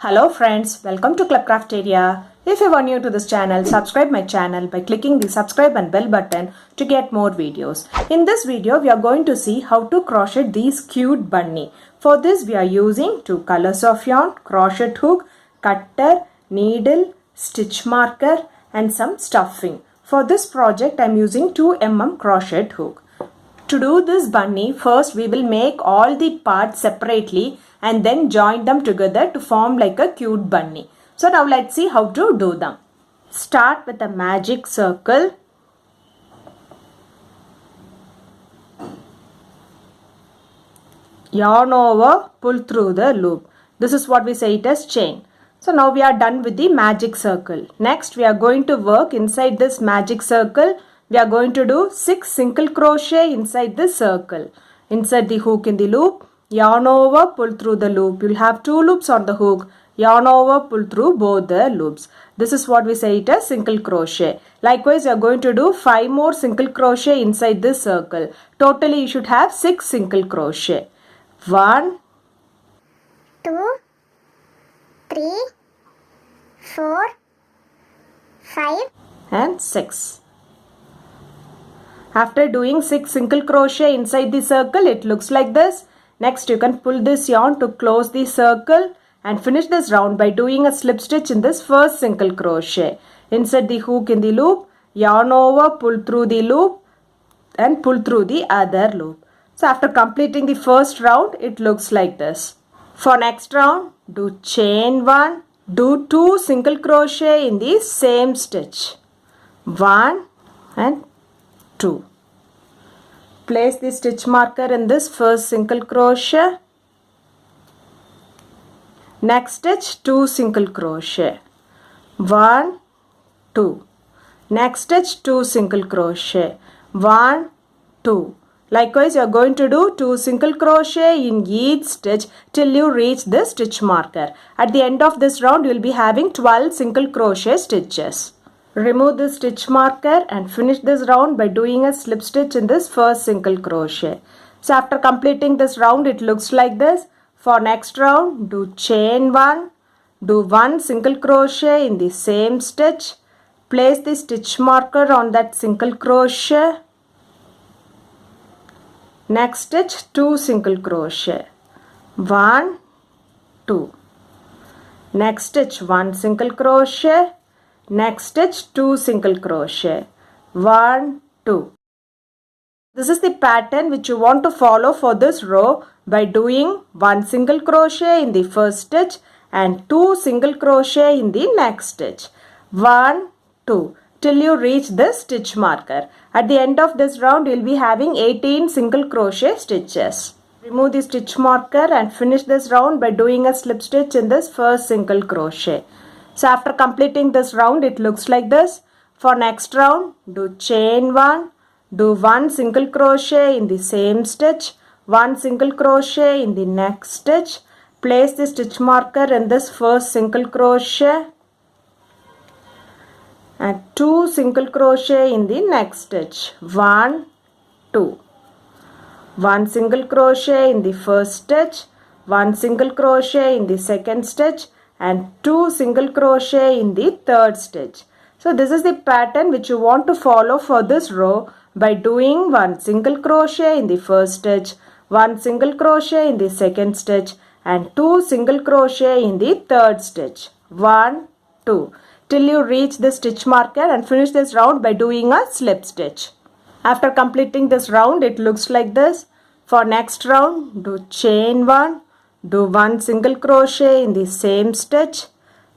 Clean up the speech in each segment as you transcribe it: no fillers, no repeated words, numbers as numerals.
Hello friends, welcome to Club Crafteria. If you are new to this channel, subscribe my channel by clicking the subscribe and bell button to get more videos. In this video, we are going to see how to crochet these cute bunny. For this, we are using 2 colors of yarn, crochet hook, cutter, needle, stitch marker and some stuffing. For this project, I am using 2 mm crochet hook. To do this bunny, first we will make all the parts separately and then join them together to form like a cute bunny. So now let's see how to do them. Start with a magic circle. Yarn over, pull through the loop. This is what we say it as chain. So now we are done with the magic circle. Next we are going to work inside this magic circle. We are going to do 6 single crochet inside this circle. Insert the hook in the loop, yarn over, pull through the loop. You will have 2 loops on the hook, yarn over, pull through both the loops. This is what we say it as single crochet. Likewise, you are going to do 5 more single crochet inside this circle. Totally, you should have 6 single crochet. 1, 2, 3, 4, 5 and 6. After doing 6 single crochet inside the circle, it looks like this. Next, you can pull this yarn to close the circle and finish this round by doing a slip stitch in this first single crochet. Insert the hook in the loop, yarn over, pull through the loop and pull through the other loop. So after completing the first round, it looks like this. For next round, do chain 1, do 2 single crochet in the same stitch. 1 and 2. Place the stitch marker in this first single crochet. Next stitch 2 single crochet. 1, 2. Next stitch 2 single crochet. 1, 2. Likewise, you are going to do 2 single crochet in each stitch till you reach the stitch marker. At the end of this round, you will be having 12 single crochet stitches. Remove the stitch marker and finish this round by doing a slip stitch in this first single crochet. So after completing this round, it looks like this. For next round, do chain 1, do 1 single crochet in the same stitch. Place the stitch marker on that single crochet. Next stitch 2 single crochet. 1, 2. Next stitch 1 single crochet. Next stitch 2 single crochet. 1, 2. This is the pattern which you want to follow for this row by doing 1 single crochet in the first stitch and 2 single crochet in the next stitch. 1, 2 till you reach the stitch marker. At the end of this round, you will be having 18 single crochet stitches. Remove the stitch marker and finish this round by doing a slip stitch in this first single crochet. So after completing this round, it looks like this. For next round, do chain 1, do 1 single crochet in the same stitch, 1 single crochet in the next stitch. Place the stitch marker in this first single crochet and 2 single crochet in the next stitch. 1, 2. 1 single crochet in the first stitch, 1 single crochet in the second stitch and 2 single crochet in the third stitch. So this is the pattern which you want to follow for this row by doing 1 single crochet in the first stitch, 1 single crochet in the second stitch and 2 single crochet in the third stitch. 1, 2 till you reach the stitch marker and finish this round by doing a slip stitch. After completing this round, it looks like this. For next round, do chain 1, do 1 single crochet in the same stitch.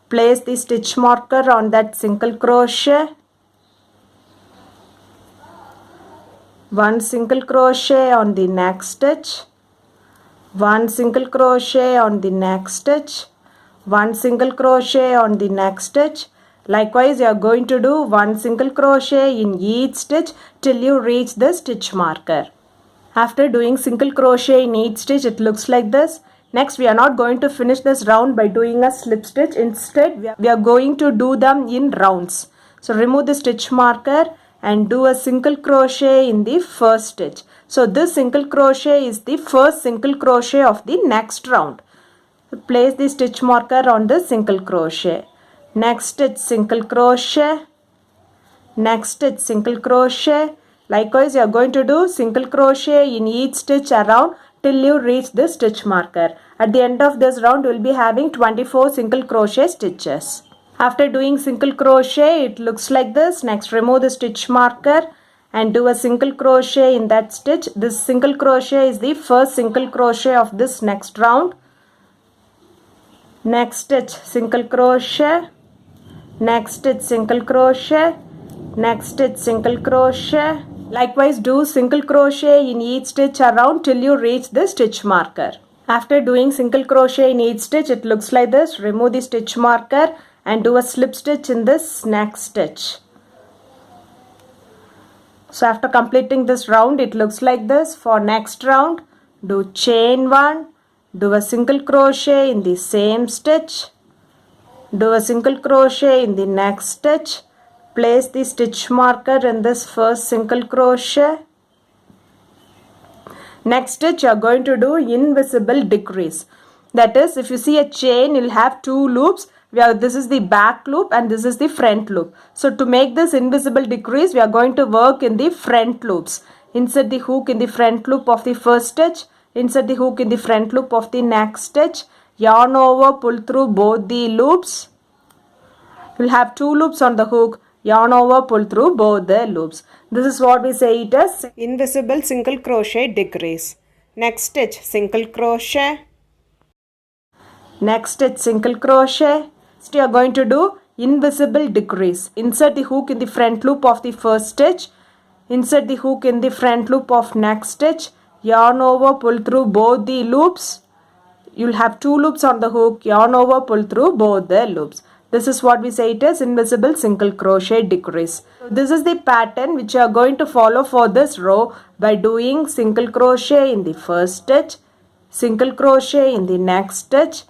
Place the stitch marker on that single crochet. 1 single crochet on the next stitch. 1 single crochet on the next stitch. 1 single crochet on the next stitch. Likewise, you are going to do 1 single crochet in each stitch till you reach the stitch marker. After doing single crochet in each stitch, it looks like this. Next, we are not going to finish this round by doing a slip stitch. Instead, we are going to do them in rounds. So remove the stitch marker and do a single crochet in the first stitch. So this single crochet is the first single crochet of the next round. Place the stitch marker on the single crochet. Next stitch single crochet. Next stitch single crochet. Likewise you are going to do single crochet in each stitch around till you reach the stitch marker. At the end of this round you will be having 24 single crochet stitches. After doing single crochet it looks like this. Next remove the stitch marker and do a single crochet in that stitch. This single crochet is the first single crochet of this next round. Next stitch single crochet. Next stitch single crochet. Next stitch single crochet. Likewise do single crochet in each stitch around till you reach the stitch marker. After doing single crochet in each stitch it looks like this. Remove the stitch marker and do a slip stitch in this next stitch. So after completing this round it looks like this. For next round do chain 1, do a single crochet in the same stitch, do a single crochet in the next stitch, place the stitch marker in this first single crochet. Next stitch you are going to do invisible decrease. That is, if you see a chain you will have 2 loops. This is the back loop and this is the front loop. So to make this invisible decrease we are going to work in the front loops. Insert the hook in the front loop of the first stitch. Insert the hook in the front loop of the next stitch. Yarn over, pull through both the loops. You will have 2 loops on the hook. Yarn over, pull through both the loops. This is what we say it as invisible single crochet decrease. Next stitch single crochet. Next stitch single crochet. So you are going to do invisible decrease. Insert the hook in the front loop of the first stitch. Insert the hook in the front loop of next stitch. Yarn over, pull through both the loops. You will have 2 loops on the hook. Yarn over, pull through both the loops. This is what we say it is invisible single crochet decrease. This is the pattern which you are going to follow for this row by doing single crochet in the first stitch, single crochet in the next stitch,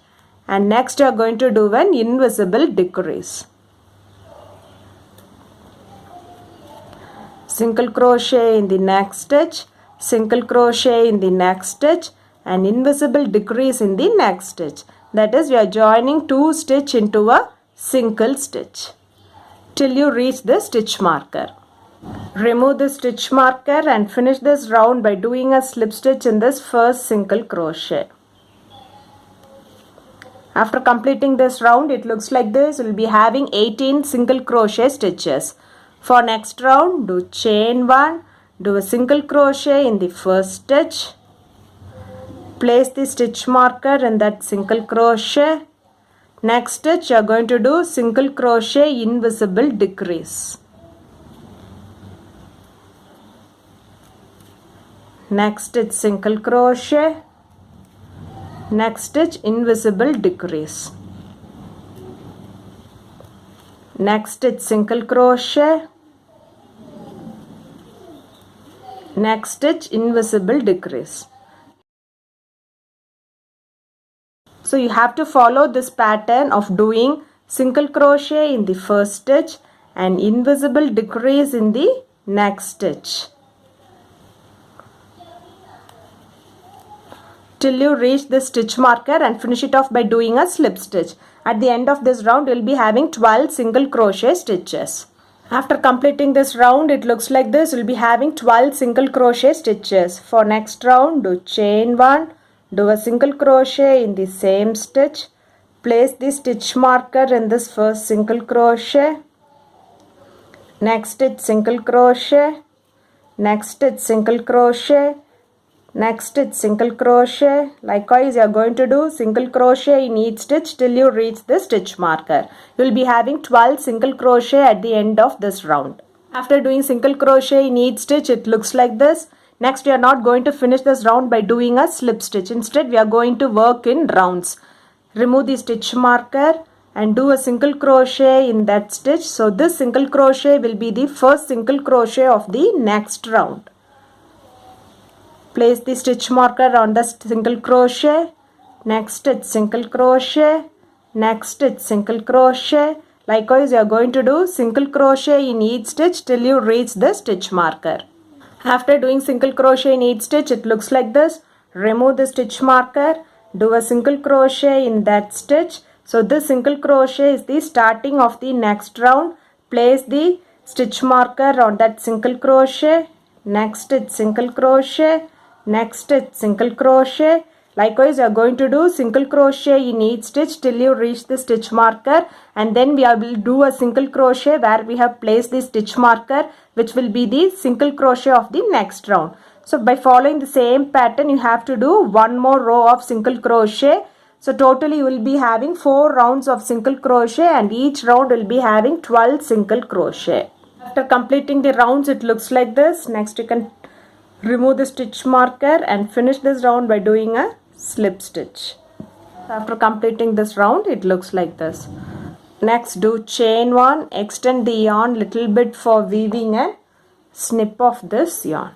and next you are going to do an invisible decrease. Single crochet in the next stitch, single crochet in the next stitch, and invisible decrease in the next stitch. That is, we are joining 2 stitch into a single stitch till you reach the stitch marker. Remove the stitch marker and finish this round by doing a slip stitch in this first single crochet. After completing this round it looks like this. We will be having 18 single crochet stitches. For next round do chain 1, do a single crochet in the first stitch, place the stitch marker in that single crochet. Next stitch you are going to do single crochet invisible decrease. Next stitch single crochet. Next stitch invisible decrease. Next stitch single crochet. Next stitch invisible decrease. So you have to follow this pattern of doing single crochet in the first stitch and invisible decrease in the next stitch till you reach the stitch marker and finish it off by doing a slip stitch. At the end of this round you will be having 12 single crochet stitches. After completing this round it looks like this. You will be having 12 single crochet stitches. For next round do chain 1, do a single crochet in the same stitch, place the stitch marker in this first single crochet, next stitch single crochet, next stitch single crochet, next stitch single crochet. Likewise you are going to do single crochet in each stitch till you reach the stitch marker. You will be having 12 single crochet at the end of this round. After doing single crochet in each stitch it looks like this. Next we are not going to finish this round by doing a slip stitch. Instead we are going to work in rounds. Remove the stitch marker and do a single crochet in that stitch. So this single crochet will be the first single crochet of the next round. Place the stitch marker on the single crochet, next stitch single crochet, next stitch single crochet. Likewise you are going to do single crochet in each stitch till you reach the stitch marker. After doing single crochet in each stitch it looks like this. Remove the stitch marker do a single crochet in that stitch. So this single crochet is the starting of the next round. Place the stitch marker on that single crochet. Next stitch single crochet. Next stitch single crochet. Likewise, you are going to do single crochet in each stitch till you reach the stitch marker, and then we will do a single crochet where we have placed the stitch marker, which will be the single crochet of the next round. So by following the same pattern, you have to do one more row of single crochet. So totally you will be having 4 rounds of single crochet, and each round will be having 12 single crochet. After completing the rounds, it looks like this. Next you can remove the stitch marker and finish this round by doing a slip stitch. After completing this round, it looks like this. Next, do chain 1, extend the yarn little bit for weaving and snip off this yarn.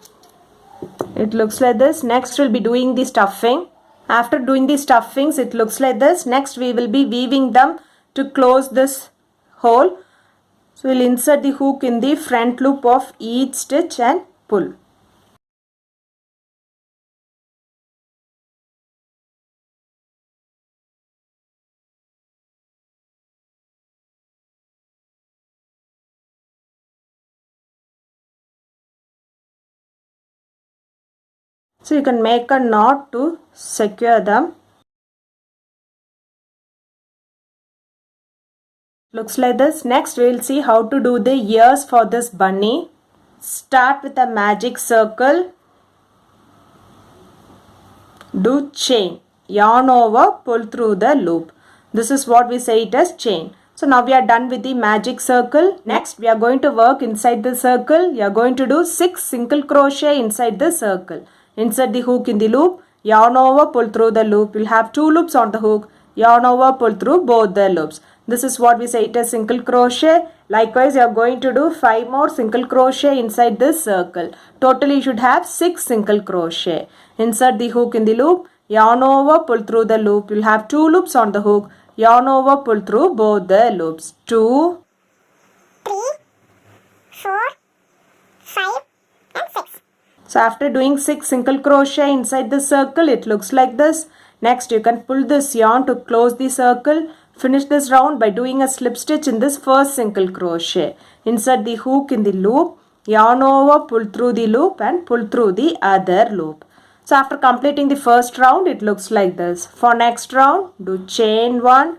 It looks like this. Next, we'll be doing the stuffing. After doing the stuffings, it looks like this. Next, we will be weaving them to close this hole. So, we'll insert the hook in the front loop of each stitch and pull. So you can make a knot to secure them. Looks like this. Next we will see how to do the ears for this bunny. Start with a magic circle. Do chain. Yarn over, pull through the loop. This is what we say it as chain. So now we are done with the magic circle. Next we are going to work inside the circle. You are going to do 6 single crochet inside the circle. Insert the hook in the loop, yarn over, pull through the loop. You'll have 2 loops on the hook, yarn over, pull through both the loops. This is what we say it as single crochet. Likewise, you are going to do 5 more single crochet inside this circle. Totally, you should have 6 single crochet. Insert the hook in the loop, yarn over, pull through the loop. You'll have 2 loops on the hook, yarn over, pull through both the loops. 2, 3, 4, 5 and 6. So after doing 6 single crochet inside the circle, it looks like this. Next you can pull this yarn to close the circle. Finish this round by doing a slip stitch in this first single crochet. Insert the hook in the loop, yarn over, pull through the loop and pull through the other loop. So after completing the first round, it looks like this. For next round, do chain 1,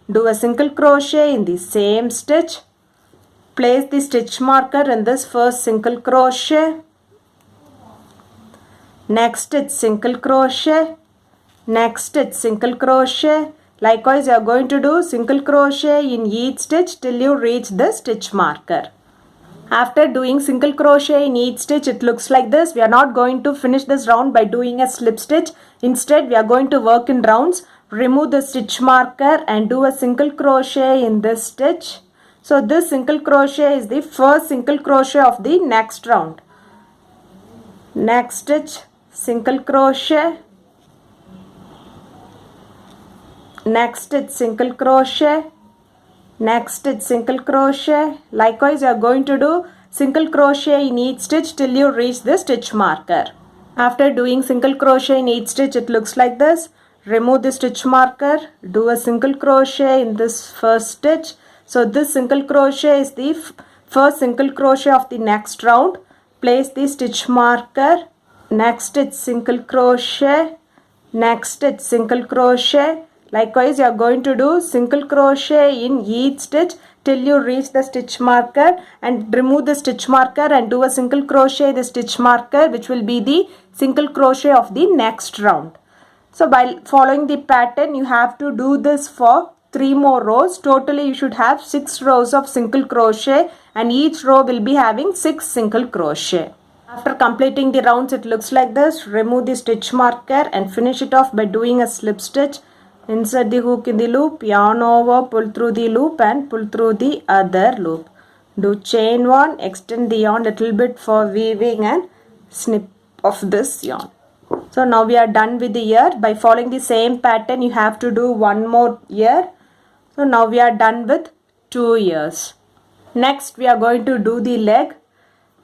do a single crochet in the same stitch. Place the stitch marker in this first single crochet. Next stitch single crochet. Next stitch single crochet. Likewise, you are going to do single crochet in each stitch till you reach the stitch marker. After doing single crochet in each stitch, it looks like this. We are not going to finish this round by doing a slip stitch. Instead, we are going to work in rounds. Remove the stitch marker and do a single crochet in this stitch. So this single crochet is the first single crochet of the next round. Next stitch single crochet. Next stitch single crochet. Next stitch single crochet. Likewise, you are going to do single crochet in each stitch till you reach the stitch marker. After doing single crochet in each stitch, it looks like this. Remove the stitch marker, do a single crochet in this first stitch. So this single crochet is the first single crochet of the next round. Place the stitch marker. Next stitch single crochet. Next stitch single crochet. Likewise, you are going to do single crochet in each stitch till you reach the stitch marker, and remove the stitch marker and do a single crochet in the stitch marker, which will be the single crochet of the next round. So by following the pattern, you have to do this for 3 more rows. Totally you should have 6 rows of single crochet, and each row will be having 6 single crochet. After completing the rounds, it looks like this. Remove the stitch marker and finish it off by doing a slip stitch. Insert the hook in the loop, yarn over, pull through the loop and pull through the other loop. Do chain 1, extend the yarn little bit for weaving and snip off this yarn. So now we are done with the ear. By following the same pattern, you have to do 1 more ear. So now we are done with 2 ears. Next we are going to do the leg.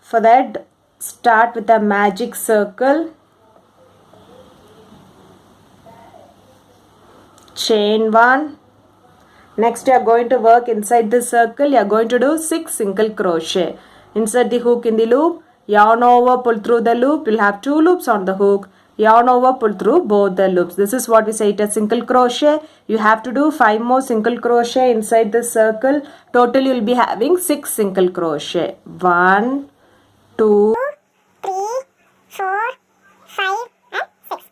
For that, start with a magic circle. chain 1. Next you are going to work inside this circle. You are going to do 6 single crochet. Insert the hook in the loop, yarn over, pull through the loop. You'll have 2 loops on the hook. Yarn over, pull through both the loops. This is what we say it as single crochet. You have to do 5 more single crochet inside this circle. Total you'll be having 6 single crochet. 1, 2, 3, 4, 5 and 6.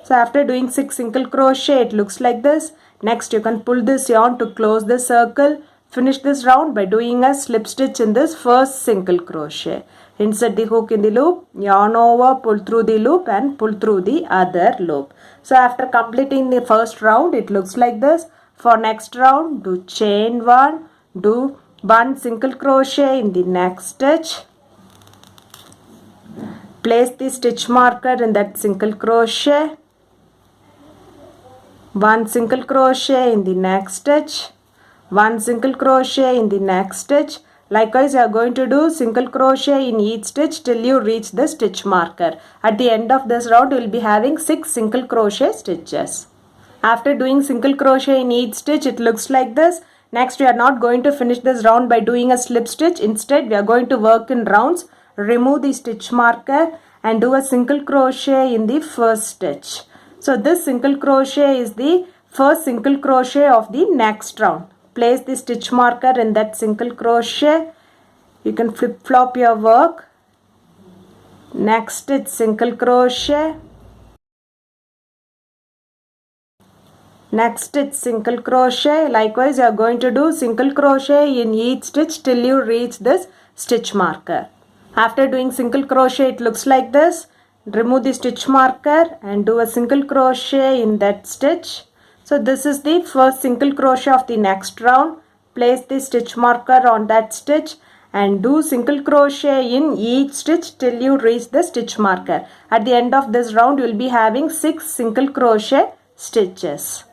So after doing 6 single crochet, it looks like this. Next you can pull this yarn to close the circle. Finish this round by doing a slip stitch in this first single crochet. Insert the hook in the loop, yarn over, pull through the loop and pull through the other loop. So after completing the first round, it looks like this. For next round, do chain 1, do 1 single crochet in the next stitch. Place the stitch marker in that single crochet. 1 single crochet in the next stitch. 1 single crochet in the next stitch. Likewise, you are going to do single crochet in each stitch till you reach the stitch marker. At the end of this round, you will be having 6 single crochet stitches. After doing single crochet in each stitch, it looks like this. Next, we are not going to finish this round by doing a slip stitch. Instead, we are going to work in rounds. Remove the stitch marker and do a single crochet in the first stitch. So this single crochet is the first single crochet of the next round. Place the stitch marker in that single crochet. You can flip flop your work. Next stitch single crochet. Next stitch single crochet. Likewise, you are going to do single crochet in each stitch till you reach this stitch marker. After doing single crochet, it looks like this. Remove the stitch marker and do a single crochet in that stitch. So this is the first single crochet of the next round. Place the stitch marker on that stitch and do single crochet in each stitch till you reach the stitch marker. At the end of this round, you will be having 6 single crochet stitches.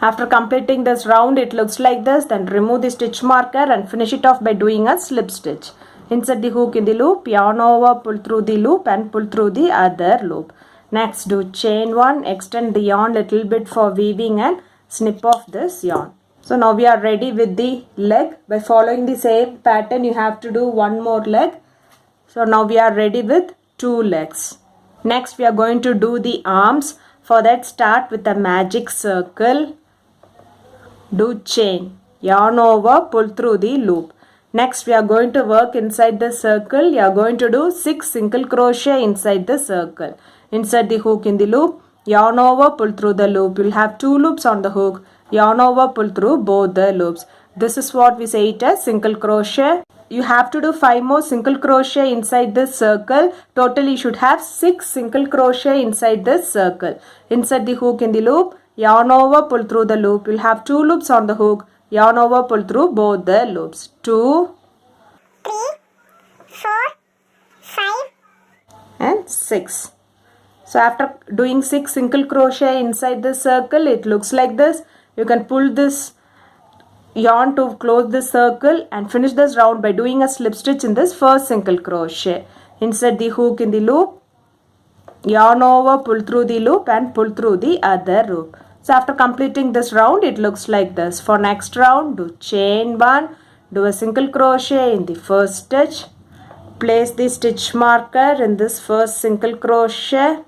After completing this round, it looks like this. Then remove the stitch marker and finish it off by doing a slip stitch. Insert the hook in the loop, yarn over, pull through the loop and pull through the other loop. Next, do chain 1, extend the yarn little bit for weaving and snip off this yarn. So now we are ready with the leg. By following the same pattern, you have to do one more leg. So now we are ready with 2 legs. Next, we are going to do the arms. For that, start with a magic circle. Do chain, yarn over, pull through the loop. Next, we are going to work inside the circle. You are going to do 6 single crochet inside the circle. Insert the hook in the loop, yarn over, pull through the loop. You will have 2 loops on the hook. Yarn over, pull through both the loops. This is what we say it as single crochet. You have to do 5 more single crochet inside this circle. Totally you should have 6 single crochet inside this circle. Insert the hook in the loop, yarn over, pull through the loop. You will have 2 loops on the hook. Yarn over, pull through both the loops. 2, 3, 4, 5 and 6. So after doing 6 single crochet inside the circle, it looks like this. You can pull this yarn to close this circle and finish this round by doing a slip stitch in this first single crochet. Insert the hook in the loop, yarn over, pull through the loop and pull through the other loop. So after completing this round, it looks like this. For next round, do chain 1, do a single crochet in the first stitch. Place the stitch marker in this first single crochet.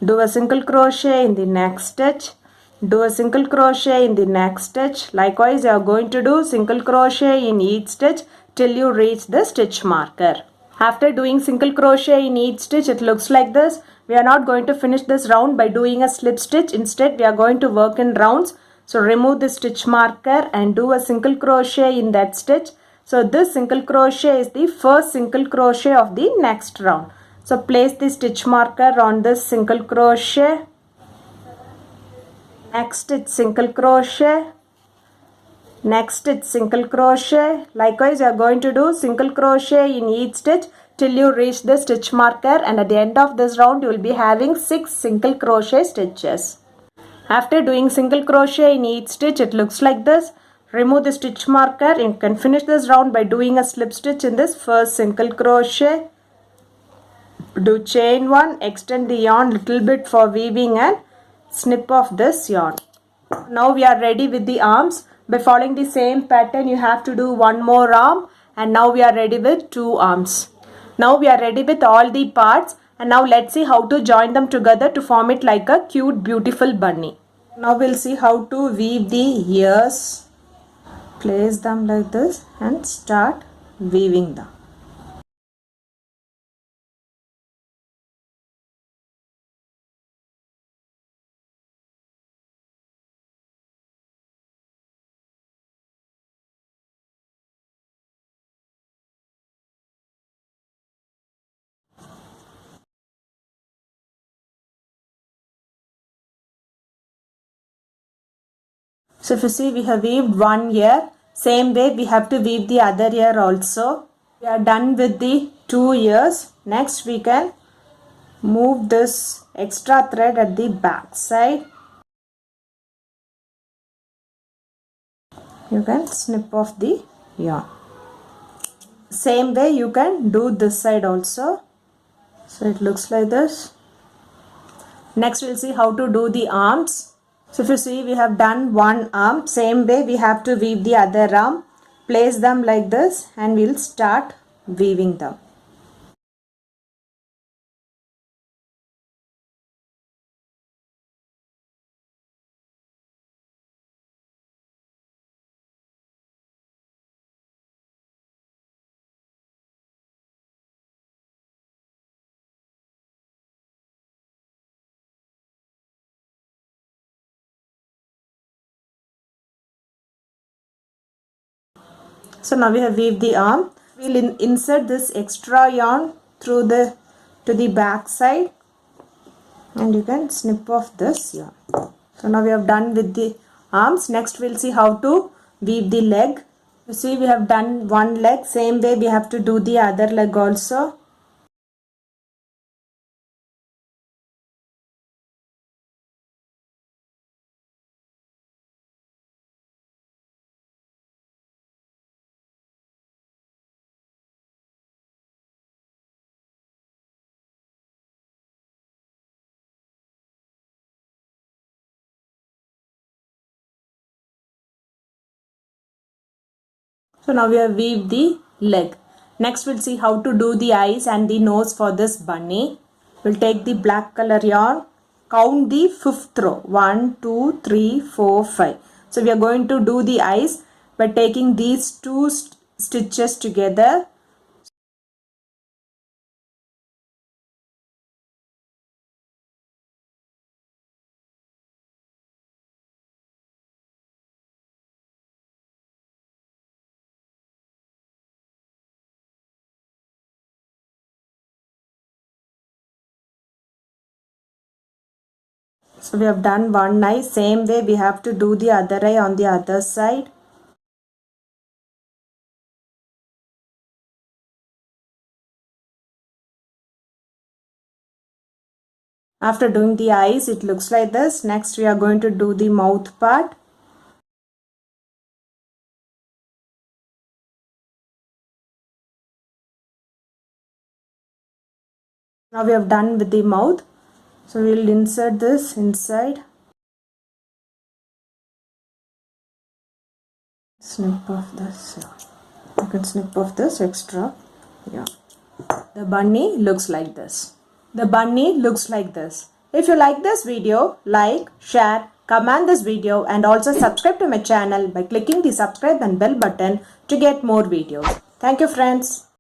Do a single crochet in the next stitch. Do a single crochet in the next stitch. Likewise, you are going to do single crochet in each stitch till you reach the stitch marker. After doing single crochet in each stitch, it looks like this. We are not going to finish this round by doing a slip stitch. Instead, we are going to work in rounds. So remove the stitch marker and do a single crochet in that stitch. So this single crochet is the first single crochet of the next round. So place the stitch marker on this single crochet. Next stitch single crochet. Next stitch single crochet. Likewise, you are going to do single crochet in each stitch till you reach the stitch marker, and at the end of this round you will be having 6 single crochet stitches. After doing single crochet in each stitch, it looks like this. Remove the stitch marker and you can finish this round by doing a slip stitch in this first single crochet. Do chain 1, extend the yarn little bit for weaving and snip off this yarn. Now we are ready with the arms. By following the same pattern, you have to do one more arm, and now we are ready with 2 arms. Now we are ready with all the parts, and now let's see how to join them together to form it like a cute beautiful bunny. Now we'll see how to weave the ears. Place them like this and start weaving them. So if you see, we have weaved one ear. Same way we have to weave the other ear also. We are done with the 2 ears. Next we can move this extra thread at the back side. You can snip off the yarn. Same way you can do this side also. So it looks like this. Next we'll see how to do the arms. So if you see, we have done one arm. Same way we have to weave the other arm. Place them like this and we'll start weaving them. So now we have weaved the arm. We'll insert this extra yarn through to the back side, and you can snip off this yarn. So now we have done with the arms. Next we'll see how to weave the leg. You see, we have done one leg. Same way we have to do the other leg also. So now we have weaved the leg. Next we'll see how to do the eyes and the nose for this bunny. We'll take the black color yarn, count the 5th row. 1, 2, 3, 4, 5. So we are going to do the eyes by taking these 2 stitches together. So we have done one eye. Same way we have to do the other eye on the other side. After doing the eyes, it looks like this. Next we are going to do the mouth part. Now we have done with the mouth. So we will insert this inside. Snip off this. You can snip off this extra. Yeah. The bunny looks like this. The bunny looks like this. If you like this video, like, share, comment this video and also subscribe to my channel by clicking the subscribe and bell button to get more videos. Thank you friends.